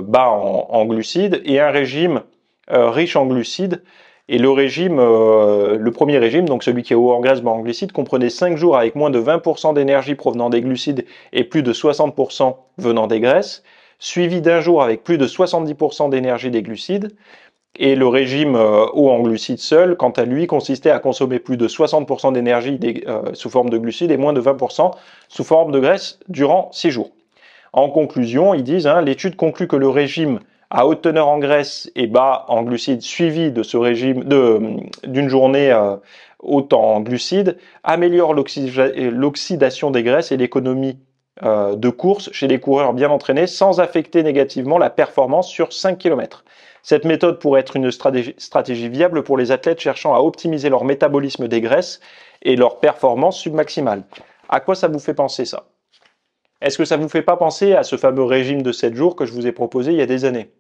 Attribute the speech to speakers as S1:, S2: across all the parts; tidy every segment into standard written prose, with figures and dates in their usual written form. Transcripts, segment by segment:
S1: bas en glucides et un régime riche en glucides. Et le premier régime, donc celui qui est haut en graisse, bas en glucides, comprenait 5 jours avec moins de 20% d'énergie provenant des glucides et plus de 60% venant des graisses, suivi d'un jour avec plus de 70% d'énergie des glucides. Et le régime haut en glucides seul, quant à lui, consistait à consommer plus de 60% d'énergie sous forme de glucides et moins de 20% sous forme de graisse durant 6 jours. En conclusion, ils disent, l'étude conclut que le régime à haute teneur en graisse et bas en glucides suivi de ce régime d'une journée haute en glucides améliore l'oxydation des graisses et l'économie de course chez les coureurs bien entraînés sans affecter négativement la performance sur 5 km. Cette méthode pourrait être une stratégie viable pour les athlètes cherchant à optimiser leur métabolisme des graisses et leur performance submaximale. À quoi ça vous fait penser ça? Est-ce que ça ne vous fait pas penser à ce fameux régime de 7 jours que je vous ai proposé il y a des années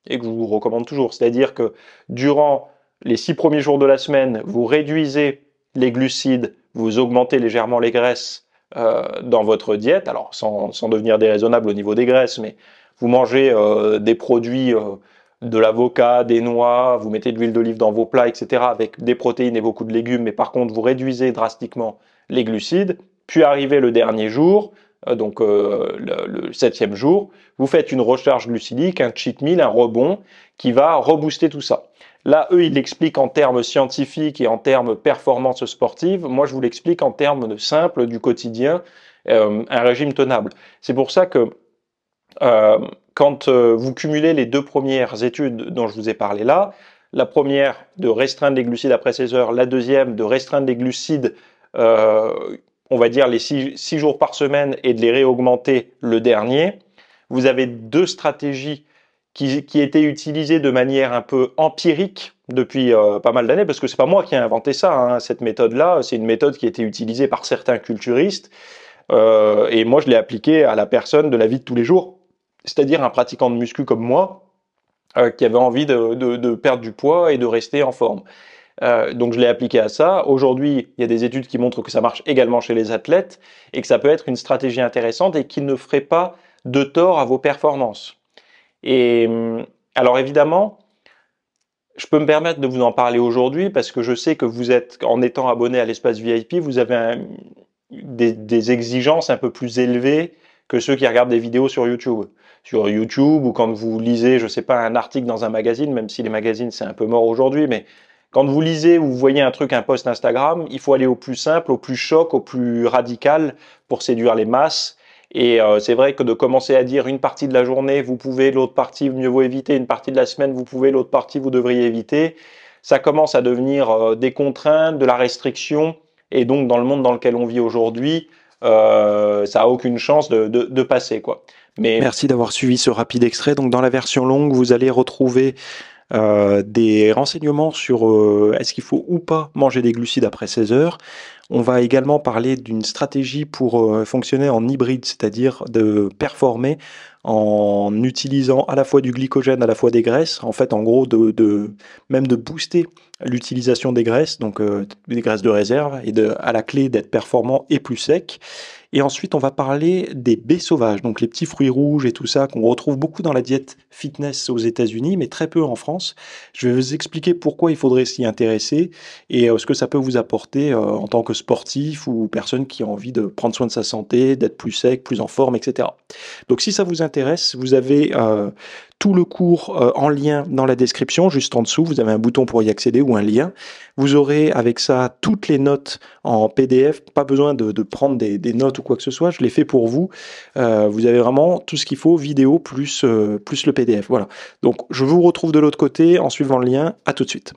S1: et que je vous recommande toujours? C'est-à-dire que durant les 6 premiers jours de la semaine, vous réduisez les glucides, vous augmentez légèrement les graisses dans votre diète, alors sans devenir déraisonnable au niveau des graisses, mais vous mangez des produits, de l'avocat, des noix, vous mettez de l'huile d'olive dans vos plats, etc., avec des protéines et beaucoup de légumes, mais par contre vous réduisez drastiquement les glucides, puis arrivé le dernier jour, donc le 7e jour, vous faites une recharge glucidique, un cheat meal, un rebond qui va rebooster tout ça. Là, eux, ils l'expliquent en termes scientifiques et en termes performance sportive. Moi, je vous l'explique en termes simples du quotidien, un régime tenable. C'est pour ça que quand vous cumulez les 2 premières études dont je vous ai parlé là, la première de restreindre les glucides après 16 heures, la deuxième de restreindre les glucides on va dire les 6 jours par semaine et de les réaugmenter le dernier, vous avez 2 stratégies qui étaient utilisées de manière un peu empirique depuis pas mal d'années, parce que c'est pas moi qui ai inventé ça, cette méthode-là, c'est une méthode qui a été utilisée par certains culturistes, et moi je l'ai appliquée à la personne de la vie de tous les jours, c'est-à-dire un pratiquant de muscu comme moi, qui avait envie de perdre du poids et de rester en forme. Donc je l'ai appliqué à ça. Aujourd'hui, il y a des études qui montrent que ça marche également chez les athlètes et que ça peut être une stratégie intéressante et qui ne ferait pas de tort à vos performances. Et alors évidemment, je peux me permettre de vous en parler aujourd'hui parce que je sais que vous êtes, en étant abonné à l'espace VIP, vous avez des exigences un peu plus élevées que ceux qui regardent des vidéos sur YouTube. Sur YouTube ou quand vous lisez, je sais pas, un article dans un magazine, même si les magazines c'est un peu mort aujourd'hui, mais quand vous lisez ou vous voyez un post Instagram, il faut aller au plus simple, au plus choc, au plus radical pour séduire les masses. Et c'est vrai que de commencer à dire une partie de la journée, vous pouvez, l'autre partie, mieux vaut éviter, une partie de la semaine, vous pouvez, l'autre partie, vous devriez éviter, ça commence à devenir des contraintes, de la restriction. Et donc, dans le monde dans lequel on vit aujourd'hui, ça a aucune chance de passer, quoi. Mais merci d'avoir suivi ce rapide extrait. Donc, dans la version longue, vous allez retrouver des renseignements sur est-ce qu'il faut ou pas manger des glucides après 16 heures. On va également parler d'une stratégie pour fonctionner en hybride, c'est-à-dire de performer en utilisant à la fois du glycogène, à la fois des graisses, en fait en gros même de booster l'utilisation des graisses, donc des graisses de réserve, et à la clé d'être performant et plus sec. Et ensuite, on va parler des baies sauvages, donc les petits fruits rouges et tout ça qu'on retrouve beaucoup dans la diète fitness aux États-Unis, mais très peu en France. Je vais vous expliquer pourquoi il faudrait s'y intéresser et ce que ça peut vous apporter en tant que sportif ou personne qui a envie de prendre soin de sa santé, d'être plus sec, plus en forme, etc. Donc si ça vous intéresse, vous avez tout le cours en lien dans la description, juste en dessous, vous avez un bouton pour y accéder ou un lien. Vous aurez avec ça toutes les notes en PDF, pas besoin de prendre des notes ou quoi que ce soit, je l'ai fait pour vous. Vous avez vraiment tout ce qu'il faut, vidéo plus le PDF. Voilà. Donc je vous retrouve de l'autre côté en suivant le lien. À tout de suite.